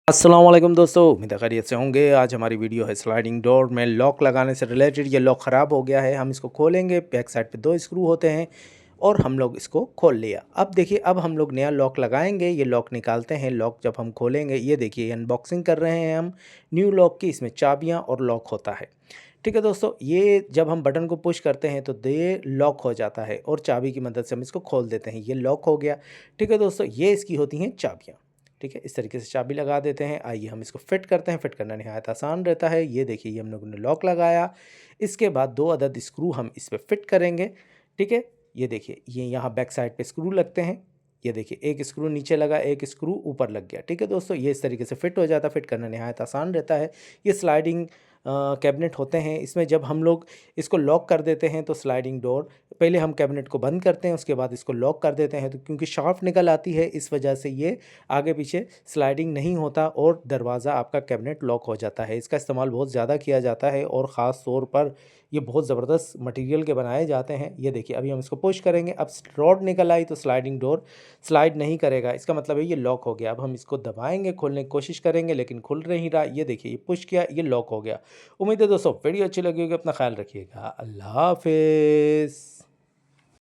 अस्सलाम वालेकुम दोस्तों, उम्मीद है खैरियत से होंगे। आज हमारी वीडियो है स्लाइडिंग डोर में लॉक लगाने से रिलेटेड। ये लॉक ख़राब हो गया है, हम इसको खोलेंगे। बैक साइड पे 2 स्क्रू होते हैं और हम लोग इसको खोल लिया। अब देखिए, अब हम लोग नया लॉक लगाएंगे। ये लॉक निकालते हैं। लॉक जब हम खोलेंगे, ये देखिए अनबॉक्सिंग कर रहे हैं हम न्यू लॉक की। इसमें चाबियाँ और लॉक होता है। ठीक है दोस्तों, ये जब हम बटन को पुश करते हैं तो ये लॉक हो जाता है और चाबी की मदद से हम इसको खोल देते हैं। ये लॉक हो गया। ठीक है दोस्तों, ये इसकी होती हैं चाबियाँ। ठीक है, इस तरीके से चाबी लगा देते हैं। आइए हम इसको फिट करते हैं। फिट करना नहायत आसान रहता है। ये देखिए, ये हम लोगों ने लॉक लगाया। इसके बाद 2 अदद स्क्रू हम इस पे फिट करेंगे। ठीक है, ये देखिए, ये यहाँ बैक साइड पे स्क्रू लगते हैं। ये देखिए, एक स्क्रू नीचे लगा, एक स्क्रू ऊपर लग गया। ठीक है दोस्तों, ये इस तरीके से फिट हो जाता है। फिट करना नहायत आसान रहता है। ये स्लाइडिंग कैबिनेट होते हैं। इसमें जब हम लोग इसको लॉक कर देते हैं तो स्लाइडिंग डोर, पहले हम कैबिनेट को बंद करते हैं, उसके बाद इसको लॉक कर देते हैं। तो क्योंकि शाफ्ट निकल आती है, इस वजह से ये आगे पीछे स्लाइडिंग नहीं होता और दरवाज़ा आपका कैबिनेट लॉक हो जाता है। इसका इस्तेमाल बहुत ज़्यादा किया जाता है और ख़ास तौर पर ये बहुत ज़बरदस्त मटेरियल के बनाए जाते हैं। ये देखिए, अभी हम इसको पुश करेंगे। अब रॉड निकल आई तो स्लाइडिंग डोर स्लाइड नहीं करेगा। इसका मतलब है ये लॉक हो गया। अब हम इसको दबाएंगे, खोलने की कोशिश करेंगे, लेकिन खुल नहीं रहा। ये देखिए, ये पुश किया, ये लॉक हो गया। उम्मीद है दोस्तों वीडियो अच्छी लगी होगी। अपना ख्याल रखिएगा। अल्लाह हाफिज़।